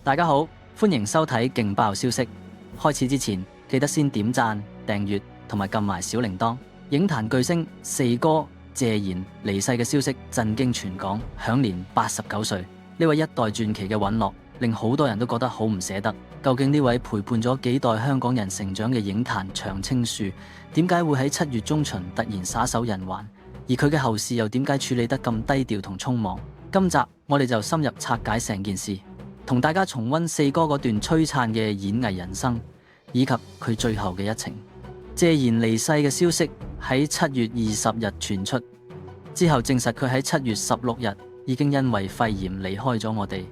大家好，歡迎收睇勁爆消息。開始之前，記得先點讚、訂閱同埋撳埋小鈴鐺。影壇巨星四哥謝賢離世嘅消息震驚全港，享年89歲。呢位一代傳奇嘅隕落，令好多人都覺得好唔捨得。究竟呢位陪伴咗幾代香港人成長嘅影壇長青樹，點解會喺7月中旬突然撒手人寰？而佢嘅後事又點解處理得咁低調同匆忙？今集我哋就深入拆解成件事，同大家重溫四哥嗰段璀璨嘅演藝人生，以及佢最後嘅一程。謝賢離世嘅消息喺7月20日傳出，之後證實佢喺7月16日已經因為肺炎離開咗我哋。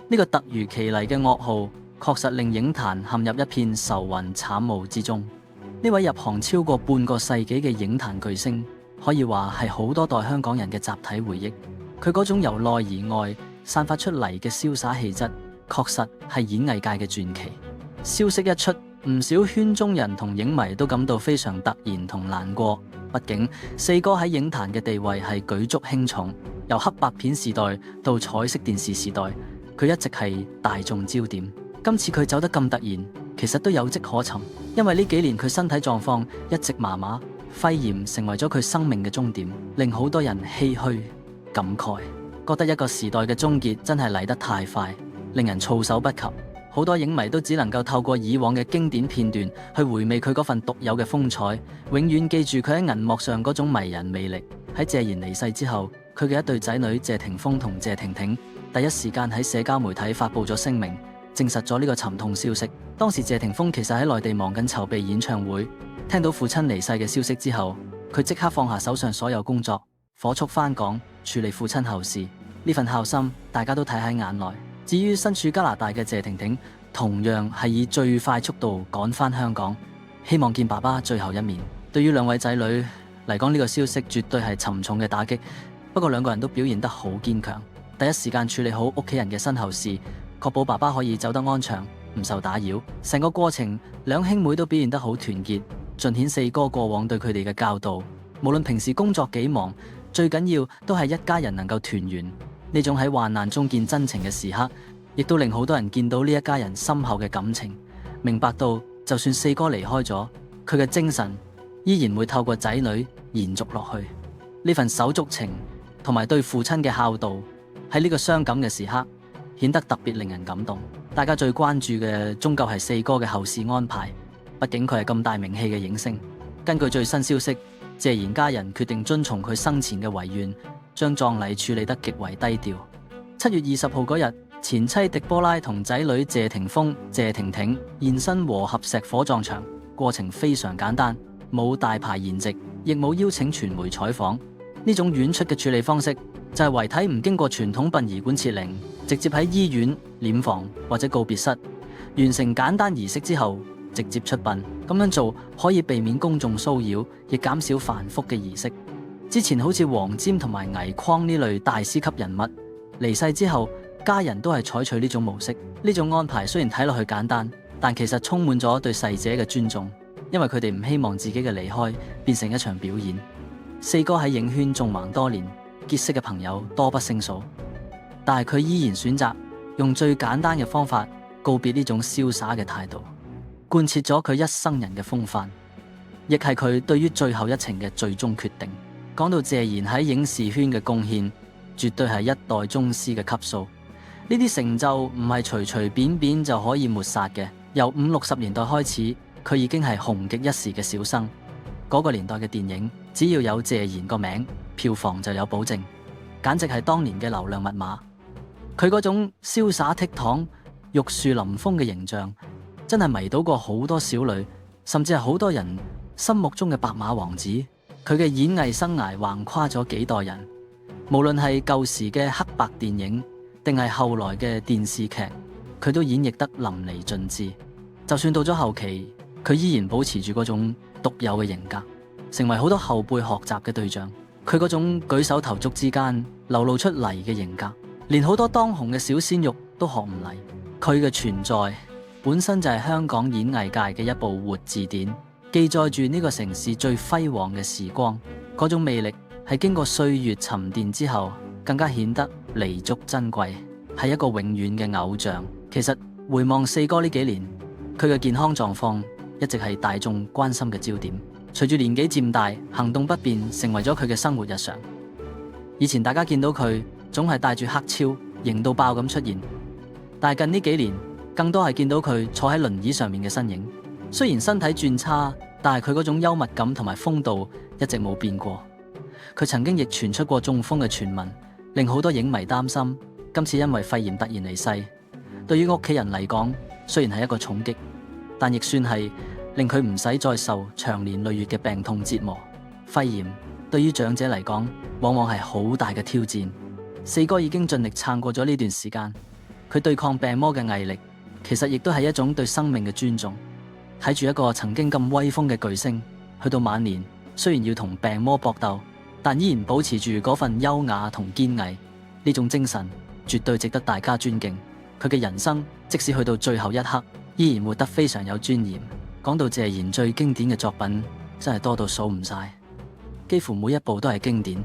呢個突如其來嘅噩耗，確實令影壇陷入一片愁雲慘霧之中。呢位入行超過半個世紀嘅影壇巨星，可以話係好多代香港人嘅集體回憶。佢嗰種由內而外散發出嚟嘅瀟灑氣質，確實係演藝界嘅傳奇。消息一出，唔少圈中人同影迷都感到非常突然同難過。畢竟四哥喺影壇嘅地位係舉足輕重，由黑白片時代到彩色電視時代，佢一直係大眾焦點。今次佢走得咁突然，其實都有跡可尋，因為呢幾年佢身體狀況一直麻麻，肺炎成為咗佢生命嘅終點，令好多人唏噓感慨，覺得一個時代嘅終結真係嚟得太快，令人措手不及。好多影迷都只能夠透過以往嘅經典片段去回味佢嗰份獨有嘅風采，永遠記住佢喺銀幕上嗰種迷人魅力。喺謝賢離世之後，佢嘅一對仔女謝霆鋒同謝婷婷第一時間喺社交媒體發布咗聲明，證實咗呢個沉痛消息。當時謝霆鋒其實喺內地忙緊籌備演唱會，聽到父親離世嘅消息之後，佢即刻放下手上所有工作，火速返港處理父親後事。呢份孝心大家都睇喺眼內。至於身處加拿大嘅謝婷婷，同樣係以最快速度趕返香港，希望見爸爸最後一面。對於兩位仔女嚟講，呢個消息絕對係沉重嘅打擊。不過兩個人都表現得好堅強，第一時間處理好屋企人嘅身後事，確保爸爸可以走得安詳，唔受打擾。成個過程，兩兄妹都表現得好團結，盡顯四哥過往對佢哋嘅教導。無論平時工作幾忙，最緊要都係一家人能夠團圓。呢種喺患難中見真情嘅時刻，亦都令好多人見到呢一家人深厚嘅感情，明白到就算四哥離開咗，佢嘅精神依然會透過仔女延續落去。呢份手足情同埋對父親嘅孝道，喺呢個傷感嘅時刻顯得特別令人感動。大家最關注嘅終究係四哥嘅後事安排，畢竟佢係咁大名氣嘅影星。根據最新消息，謝賢家人決定遵從佢生前嘅遺願，將葬禮處理得極為低調。7月20號嗰日，前妻狄波拉同仔女謝霆鋒、謝婷婷現身和合石火葬場，過程非常簡單，冇大排筵席，亦冇邀請傳媒採訪。呢種遠出嘅處理方式，就係遺體唔經過傳統殯儀館設靈，直接喺醫院、殮房或者告別室完成簡單儀式之後，直接出殯。咁樣做可以避免公眾騷擾，亦減少繁複嘅儀式。之前好似黃霑同埋倪匡呢類大師級人物離世之後，家人都係採取呢種模式。呢種安排雖然睇落去簡單，但其實充滿咗對逝者嘅尊重，因為佢哋唔希望自己嘅離開變成一場表演。四哥喺影圈縱橫多年，結識嘅朋友多不勝數，但係佢依然選擇用最簡單嘅方法告別呢種瀟灑嘅態度，貫徹咗佢一生人嘅風範，亦係佢對於最後一程嘅最終決定。講到謝賢喺影視圈嘅貢獻，絕對係一代宗師嘅級數。呢啲成就唔係隨隨便便就可以抹殺嘅。由50、60年代開始，佢已經係紅極一時嘅小生。嗰個年代嘅電影，只要有謝賢個名，票房就有保證，簡直係當年嘅流量密碼。佢嗰種瀟灑倜儻、玉樹臨風嘅形象，真係迷倒過好多少女，甚至係好多人心目中嘅白馬王子。佢嘅演藝生涯橫跨咗幾代人，無論係舊時嘅黑白電影，定係後來嘅電視劇，佢都演繹得淋漓盡致。就算到咗後期，佢依然保持住嗰種獨有嘅型格，成為好多後輩學習嘅對象。佢嗰種舉手投足之間流露出嚟嘅型格，連好多當紅嘅小鮮肉都學唔嚟。佢嘅存在本身就係香港演藝界嘅一部活字典，記載住呢個城市最輝煌嘅時光。嗰種魅力係經過歲月沉澱之後，更加顯得彌足珍貴，係一個永遠嘅偶像。其實回望四哥呢幾年，佢嘅健康狀況一直係大眾關心嘅焦點。隨住年紀漸大，行動不便成為咗佢嘅生活日常。以前大家見到佢總係帶住黑超，型到爆咁出現，但係近呢幾年更多係見到佢坐喺輪椅上面嘅身影。雖然身體轉差，但係佢嗰種幽默感同埋風度一直冇變過。佢曾經亦傳出過中風嘅傳聞，令好多影迷擔心今次因為肺炎突然離世。對於屋企人嚟講，雖然係一個重擊，但亦算係令佢唔使再受長年累月嘅病痛折磨。肺炎對於長者嚟講，往往係好大嘅挑戰。四哥已經盡力撐過咗呢段時間，佢對抗病魔嘅毅力，其實亦都係一種對生命嘅尊重。睇住一個曾經咁威風嘅巨星，去到晚年，雖然要同病魔搏鬥，但依然保持住嗰份優雅同堅毅，呢種精神絕對值得大家尊敬。佢嘅人生即使去到最後一刻，依然活得非常有尊嚴。講到謝賢最經典嘅作品，真係多到數唔晒，幾乎每一部都係經典。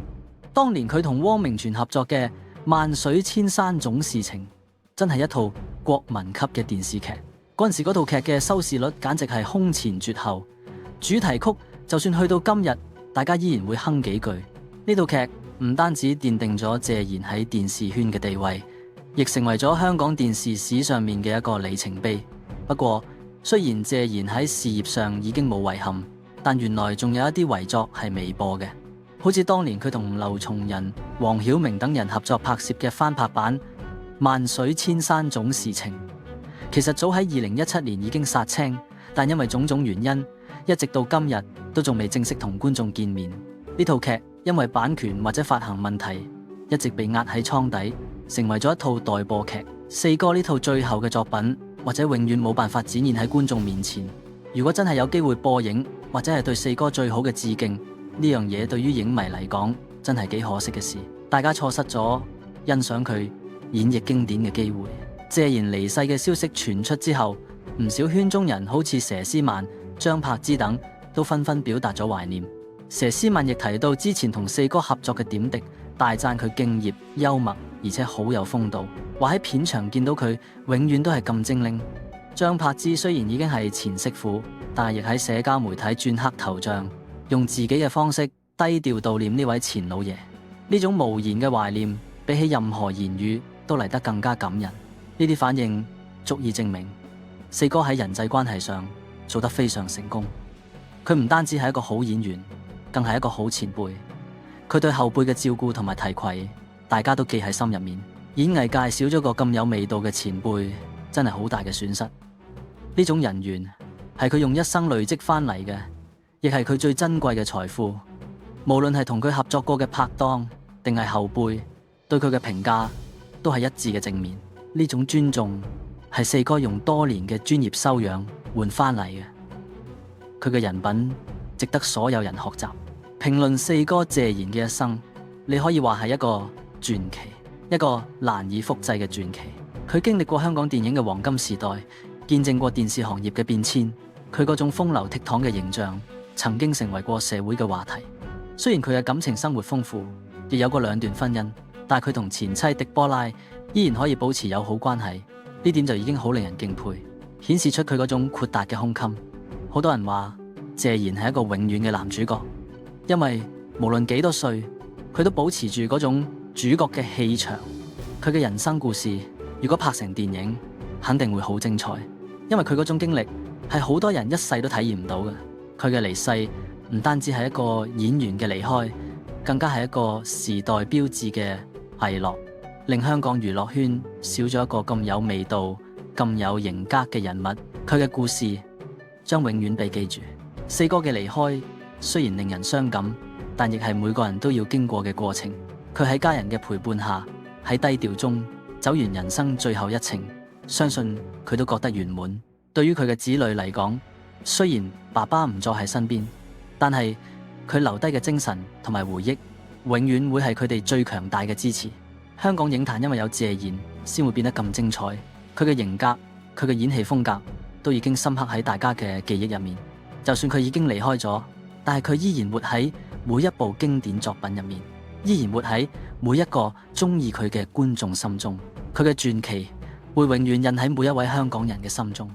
當年佢同汪明荃合作嘅《萬水千山總是情》，真係一套國民級嘅電視劇。嗰陣時嗰套劇嘅收視率簡直係空前絕後，主題曲就算去到今日，大家依然會哼幾句。呢套劇唔單止奠定咗謝賢喺電視圈嘅地位，亦成為咗香港電視史上面嘅一個里程碑。不過，雖然謝賢喺事業上已經冇遺憾，但原來仲有一啲遺作係未播嘅，好似當年佢同劉松仁、黃曉明等人合作拍攝嘅翻拍版《萬水千山總是情》。其實早喺2017年已經殺青，但因為種種原因，一直到今日都仲未正式同觀眾見面。呢套劇因為版權或者發行問題，一直被壓喺倉底，成為咗一套待播劇。四哥呢套最後嘅作品，或者永遠冇辦法展現喺觀眾面前。如果真係有機會播映，或者係對四哥最好嘅致敬，呢樣嘢對於影迷嚟講真係幾可惜嘅事。大家錯失咗欣賞佢演繹經典嘅機會。謝賢離世嘅消息傳出之後，唔少圈中人好似佘詩曼、張柏芝等都紛紛表達咗懷念。佘詩曼亦提到之前同四哥合作嘅點滴，大讚佢敬業、幽默，而且好有風度，話喺片場見到佢永遠都係咁精靈。張柏芝雖然已經係前媳婦，但係亦喺社交媒體轉黑頭像，用自己嘅方式低調悼念呢位前老爺。呢種無言嘅懷念，比起任何言語都嚟得更加感人。呢啲反應足以證明四哥喺人際關係上做得非常成功。佢唔單止係一個好演員，更係一個好前輩。佢對後輩嘅照顧同埋提攜，大家都記喺心入面。演藝界少咗個咁有味道嘅前輩，真係好大嘅損失。呢種人緣係佢用一生累積翻嚟嘅，亦係佢最珍貴嘅財富。無論係同佢合作過嘅拍檔定係後輩，對佢嘅評價都係一致嘅正面。呢種尊重係四哥用多年嘅專業修養換翻嚟嘅，佢嘅人品值得所有人學習。評論四哥謝賢嘅一生，你可以話係一個傳奇，一個難以複製嘅傳奇。佢經歷過香港電影嘅黃金時代，見證過電視行業嘅變遷。佢嗰種風流倜儻嘅形象，曾經成為過社會嘅話題。雖然佢嘅感情生活豐富，亦有過2段婚姻，但係佢同前妻狄波拉依然可以保持友好關係，呢點就已經好令人敬佩，顯示出佢嗰種豁達嘅胸襟。好多人話謝賢係一個永遠嘅男主角，因為無論幾多歲，佢都保持住嗰種主角嘅氣場。佢嘅人生故事如果拍成電影，肯定會好精彩，因為佢嗰種經歷係好多人一世都體驗唔到嘅。佢嘅離世唔單止係一個演員嘅離開，更加係一個時代標誌嘅遺落，令香港娛樂圈少咗一個咁有味道、咁有型格嘅人物。佢嘅故事將永遠被記住。四哥嘅離開雖然令人傷感，但亦係每個人都要經過嘅過程。佢喺家人嘅陪伴下，喺低調中走完人生最後一程，相信佢都覺得圓滿。對於佢嘅子女嚟講，雖然爸爸唔再喺身邊，但係佢留低嘅精神同埋回憶，永遠會係佢哋最強大嘅支持。香港影壇因為有謝賢，先會變得咁精彩。佢嘅型格，佢嘅演戲風格，都已經深刻喺大家嘅記憶入面。就算佢已經離開咗，但係佢依然活喺每一部經典作品入面，依然活喺每一個中意佢嘅觀眾心中。佢嘅傳奇會永遠印喺每一位香港人嘅心中。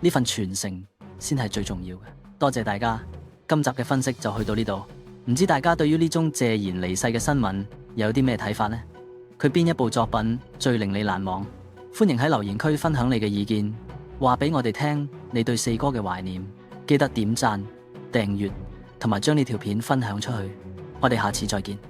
呢份傳承先係最重要嘅。多謝大家，今集嘅分析就去到呢度。唔知大家對於呢宗謝賢離世嘅新聞有啲咩睇法呢？佢邊一部作品最令你難忘？歡迎喺留言區分享你嘅意見，話俾我哋聽你對四哥嘅懷念。記得點讚、訂閱同埋將呢條片分享出去。我哋下次再見。